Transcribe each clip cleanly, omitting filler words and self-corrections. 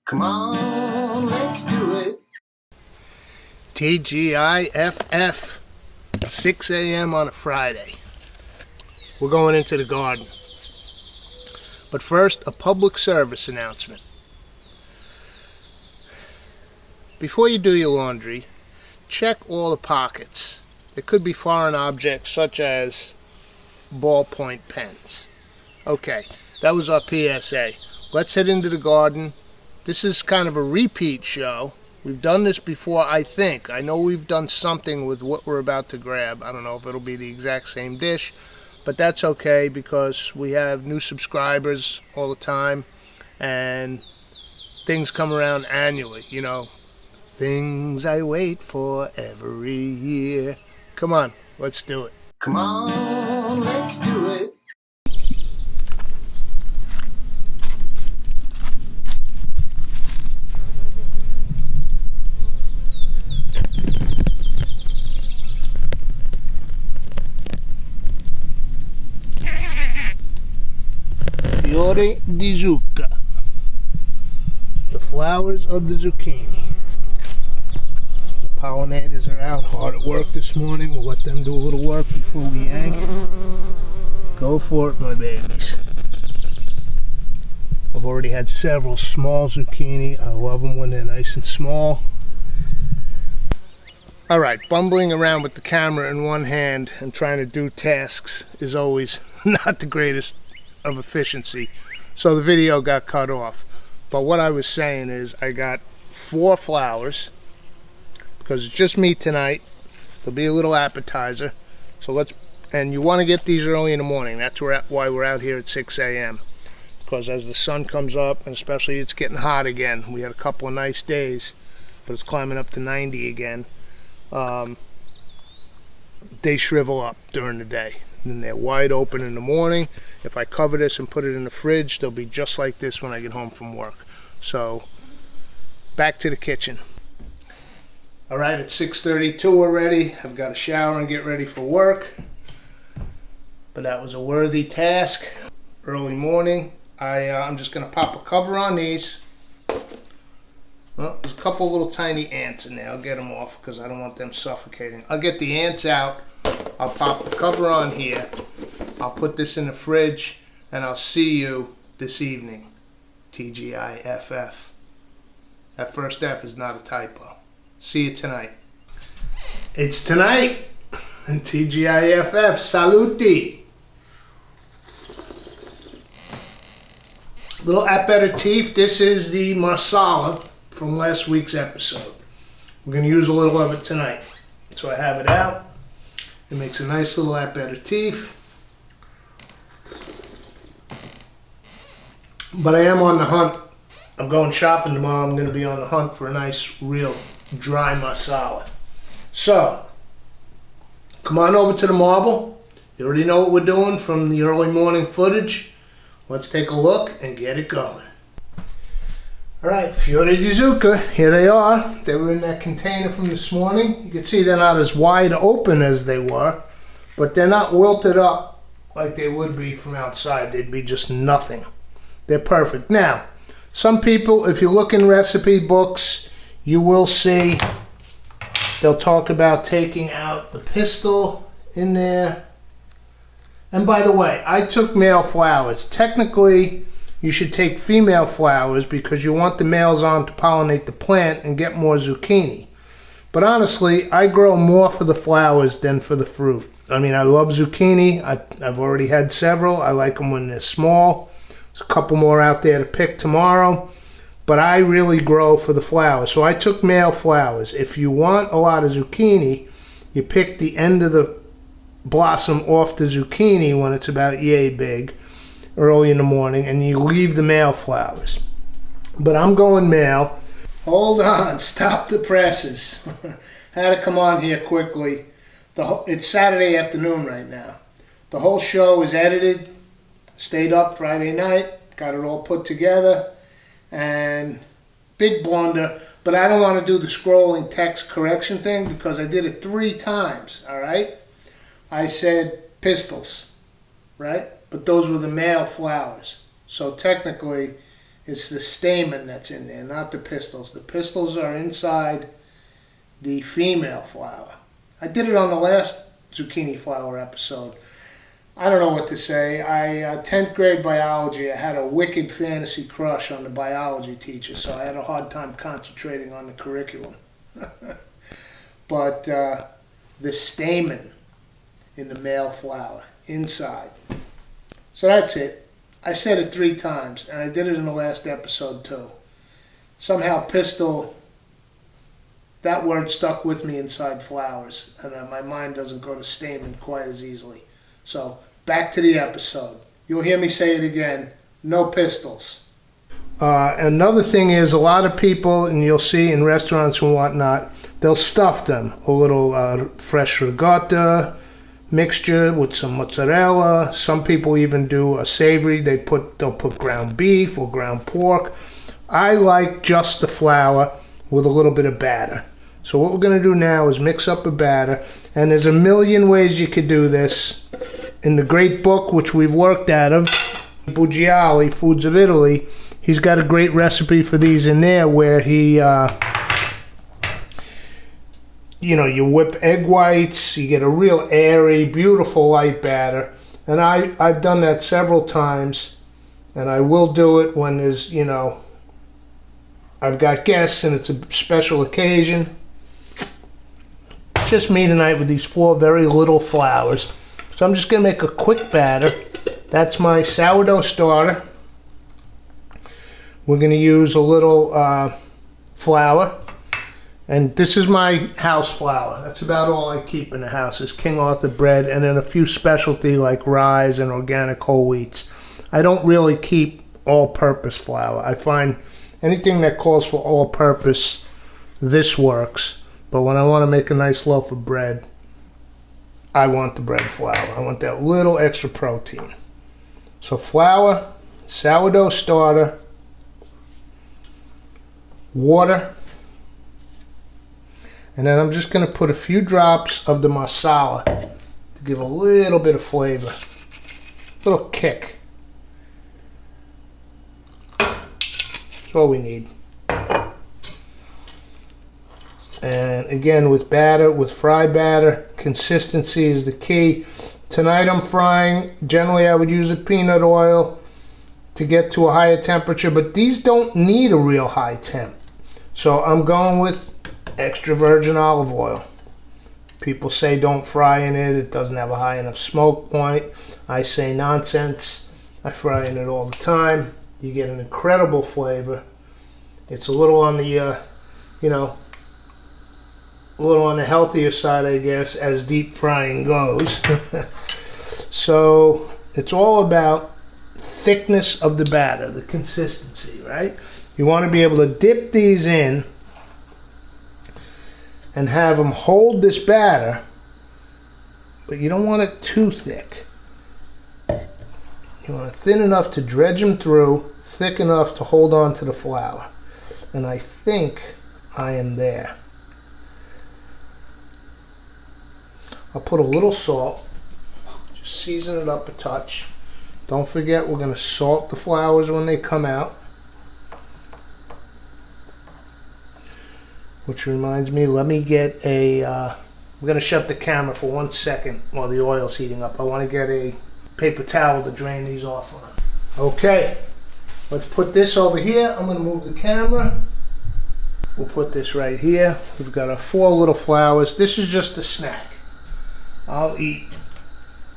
Come on, let's do it. TGIFF, 6 a.m. on a Friday. We're going into the garden. But first, a public service announcement. Before you do your laundry, check all the pockets. There could be foreign objects such as ballpoint pens. Okay, that was our PSA. Let's head into the garden. This is kind of a repeat show. We've done this before, I think. I know we've done something with what we're about to grab. I don't know if it'll be the exact same dish, but that's okay because we have new subscribers all the time and things come around annually, you know. Things I wait for every year. Come on, let's do it. Come on, let's do it. Fiore di zucca. The flowers of the zucchini. The pollinators are out hard at work this morning. We'll let them do a little work before we yank. Go for it, my babies. I've already had several small zucchini. I love them when they're nice and small. Alright, bumbling around with the camera in one hand and trying to do tasks is always not the greatest of efficiency, so the video got cut off. But what I was saying is I got 4 flowers because it's just me tonight. There'll be a little appetizer, so and you want to get these early in the morning. That's why we're out here at 6 a.m. because as the sun comes up, and especially it's getting hot again, we had a couple of nice days, but it's climbing up to 90 again. They shrivel up during the day. And they're wide open in the morning. If I cover this and put it in the fridge, they'll be just like this when I get home from work. So, back to the kitchen. Alright, it's 6:32 already. I've got to shower and get ready for work. But that was a worthy task. Early morning. I'm just going to pop a cover on these. Well, there's a couple little tiny ants in there. I'll get them off because I don't want them suffocating. I'll get the ants out. I'll pop the cover on here. I'll put this in the fridge, and I'll see you this evening. TGIFF. That first F is not a typo. See you tonight. It's tonight. TGIFF. Saluti. Little aperitif. This is the marsala from last week's episode. We're going to use a little of it tonight. So I have it out. It makes a nice little aperitif. But I am on the hunt. I'm going shopping tomorrow. I'm going to be on the hunt for a nice, real dry masala. So, come on over to the marble. You already know what we're doing from the early morning footage. Let's take a look and get it going. Alright, Fiore di zucca, here they are. They were in that container from this morning. You can see they're not as wide open as they were, but they're not wilted up like they would be from outside. They'd be just nothing. They're perfect. Now, some people, if you look in recipe books, you will see they'll talk about taking out the pistil in there. And by the way, I took male flowers. Technically, you should take female flowers because you want the males on to pollinate the plant and get more zucchini. But honestly, I grow more for the flowers than for the fruit. I mean, I love zucchini. I've already had several. I like them when they're small. There's a couple more out there to pick tomorrow. But I really grow for the flowers. So I took male flowers. If you want a lot of zucchini, you pick the end of the blossom off the zucchini when it's about yay big, early in the morning, and you leave the male flowers. But I'm going male. Hold on, stop the presses. Had to come on here quickly. It's Saturday afternoon right now. The whole show is edited, stayed up Friday night, got it all put together, and big blunder, but I don't want to do the scrolling text correction thing because I did it 3 times, alright? I said pistils, right? But those were the male flowers. So technically, It's the stamen that's in there, not the pistils. The pistils are inside the female flower. I did it on the last zucchini flower episode. I don't know what to say. 10th grade biology, I had a wicked fantasy crush on the biology teacher, so I had a hard time concentrating on the curriculum. But the stamen in the male flower, inside. So that's it. I said it 3 times, and I did it in the last episode too. Somehow pistil, that word stuck with me inside flowers, and my mind doesn't go to stamen quite as easily. So back to the episode. You'll hear me say it again. No pistils. Another thing is, a lot of people, and you'll see in restaurants and whatnot, they'll stuff them. A little fresh ricotta mixture with some mozzarella. Some people even do a savory. They'll put ground beef or ground pork. I like just the flour with a little bit of batter. So what we're going to do now is mix up a batter, and there's a million ways you could do this. In the great book, which we've worked out of, Bugiali, Foods of Italy, he's got a great recipe for these in there where he, you whip egg whites, you get a real airy, beautiful light batter. And I've done that several times, and I will do it when there's, I've got guests and it's a special occasion. It's just me tonight with these 4 very little flours. So I'm just going to make a quick batter. That's my sourdough starter. We're going to use a little flour. And this is my house flour. That's about all I keep in the house is King Arthur bread, and then a few specialty like rye and organic whole wheats. I don't really keep all-purpose flour. I find anything that calls for all-purpose, this works. But when I want to make a nice loaf of bread, I want the bread flour. I want that little extra protein. So flour, sourdough starter, water, and then I'm just going to put a few drops of the masala to give a little bit of flavor, a little kick. That's all we need. And again, with batter, with fry batter, consistency is the key. Tonight I'm frying. Generally I would use a peanut oil to get to a higher temperature, but these don't need a real high temp. So I'm going with extra virgin olive oil. People say don't fry in it, it doesn't have a high enough smoke point. I say nonsense. I fry in it all the time. You get an incredible flavor. It's a little on the, a little on the healthier side, I guess, as deep frying goes. So it's all about thickness of the batter, the consistency, right? You want to be able to dip these in and have them hold this batter, but you don't want it too thick. You want it thin enough to dredge them through, thick enough to hold on to the flour. And I think I am there. I'll put a little salt, just season it up a touch. Don't forget we're going to salt the flowers when they come out. Which reminds me, let me get a, I'm going to shut the camera for 1 second while the oil's heating up. I want to get a paper towel to drain these off on. Okay, let's put this over here. I'm going to move the camera. We'll put this right here. We've got our 4 little flowers. This is just a snack. I'll eat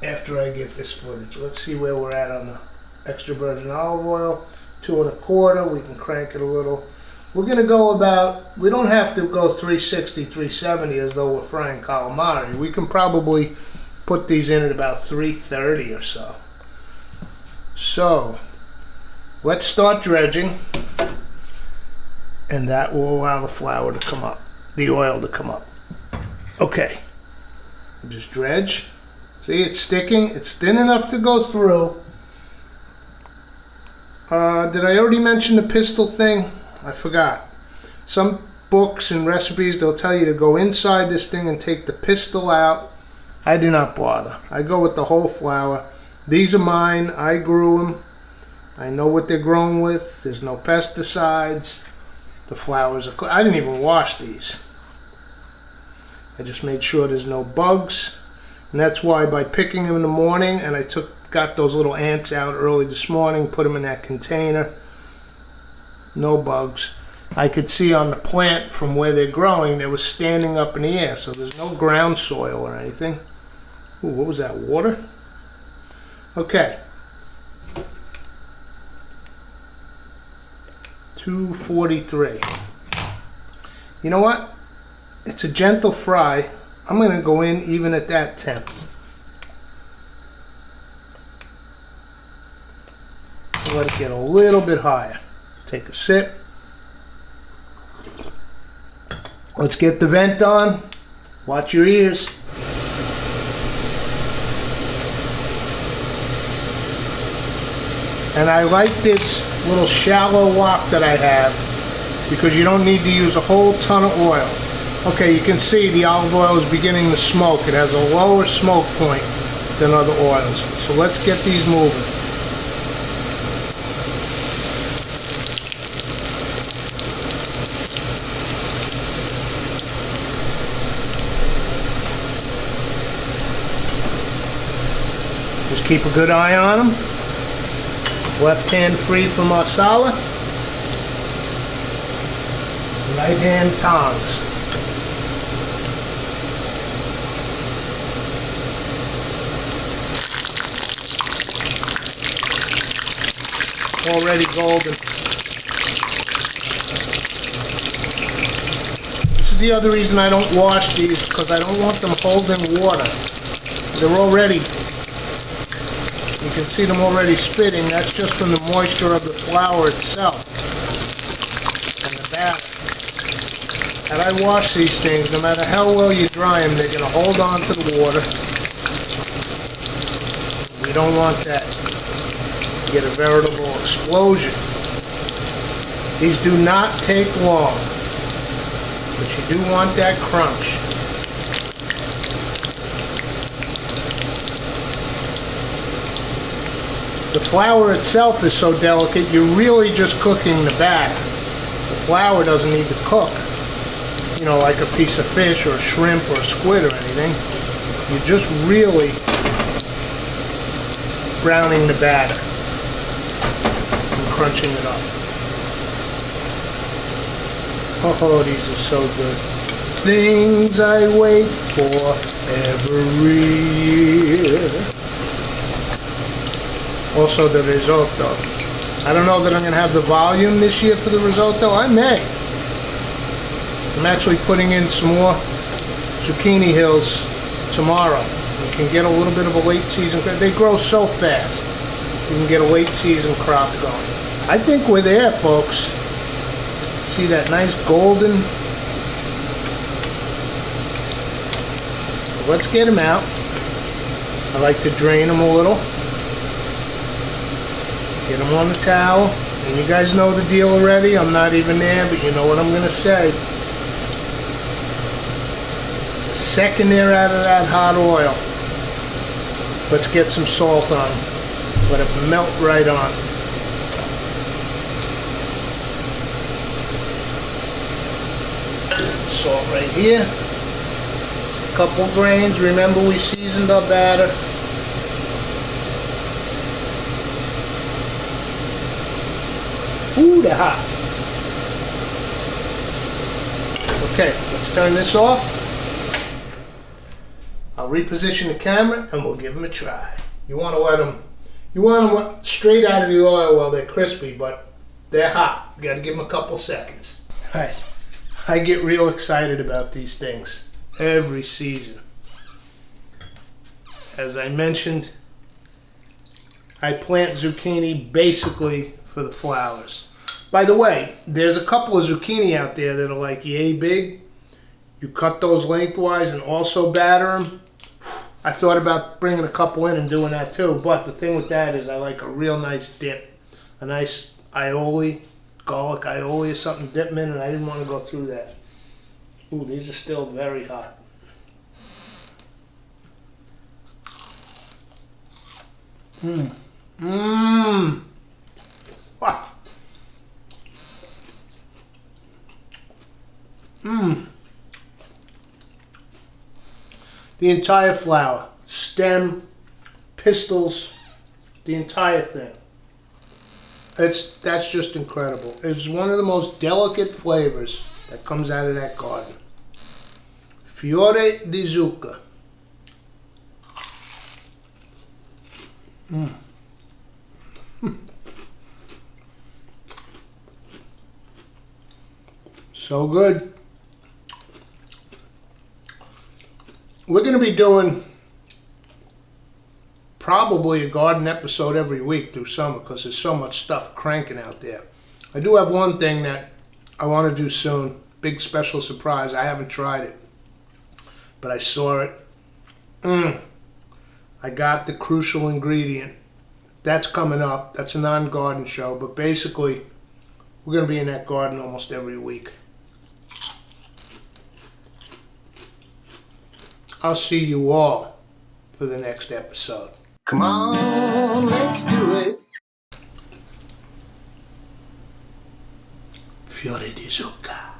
after I get this footage. Let's see where we're at on the extra virgin olive oil. 2 1/4. We can crank it a little. We're going to go about, we don't have to go 360, 370 as though we're frying calamari. We can probably put these in at about 330 or so. So, let's start dredging. And that will allow the flour to come up, the oil to come up. Okay. Just dredge. See, it's sticking. It's thin enough to go through. Did I already mention the pistil thing? I forgot. Some books and recipes, they'll tell you to go inside this thing and take the pistil out. I do not bother. I go with the whole flour. These are mine. I grew them. I know what they're grown with. There's no pesticides. The flowers are clean. I didn't even wash these. I just made sure there's no bugs. And that's why by picking them in the morning, and I got those little ants out early this morning, put them in that container. No bugs. I could see on the plant from where they're growing, they were standing up in the air, so there's no ground soil or anything. Ooh, what was that, water? Okay. 243. You know what? It's a gentle fry. I'm going to go in even at that temp. Let it get a little bit higher. Take a sip. Let's get the vent on. Watch your ears. And I like this little shallow wok that I have because you don't need to use a whole ton of oil. Okay, you can see the olive oil is beginning to smoke. It has a lower smoke point than other oils. So let's get these moving. Just keep a good eye on them. Left hand free from marsala. Right hand tongs. Already golden. This is the other reason I don't wash these, because I don't want them holding water. They're already, you can see them already spitting. That's just from the moisture of the flour itself and the batter. And I wash these things, no matter how well you dry them, they're going to hold on to the water. We don't want that. Get a veritable explosion. These do not take long, but you do want that crunch. The flour itself is so delicate, you're really just cooking the batter. The flour doesn't need to cook, you know, like a piece of fish or a shrimp or a squid or anything. You're just really browning the batter. Crunching it up. Oh, these are so good. Things I wait for every year. Also the risotto. I don't know that I'm going to have the volume this year for the risotto. I may. I'm actually putting in some more zucchini hills tomorrow. You can get a little bit of a late season. They grow so fast. You can get a late season crop going. I think we're there, folks. See that nice golden? Let's get them out. I like to drain them a little. Get them on the towel. And you guys know the deal already. I'm not even there, but you know what I'm going to say. The second they're out of that hot oil, let's get some salt on them. Let it melt right on. Salt right here. A couple grains. Remember, we seasoned our batter. Ooh, they're hot. Okay, let's turn this off. I'll reposition the camera and we'll give them a try. You want to let them, you want them straight out of the oil while they're crispy, but they're hot. You got to give them a couple seconds. All right. I get real excited about these things every season. As I mentioned, I plant zucchini basically for the flowers. By the way, there's a couple of zucchini out there that are like yay big. You cut those lengthwise and also batter them. I thought about bringing a couple in and doing that too, but the thing with that is I like a real nice dip. A nice aioli. Garlic aioli or something, dip them in, and I didn't want to go through that. Ooh, these are still very hot. The entire flower, stem, pistils, the entire thing. That's just incredible. It's one of the most delicate flavors that comes out of that garden. Fiore di zucca. So good. We're going to be doing probably a garden episode every week through summer because there's so much stuff cranking out there. I do have one thing that I want to do soon. Big special surprise. I haven't tried it, but I saw it. I got the crucial ingredient. That's coming up. That's a non-garden show, but basically we're going to be in that garden almost every week. I'll see you all for the next episode. Come on, let's do it. Fiore di zucca.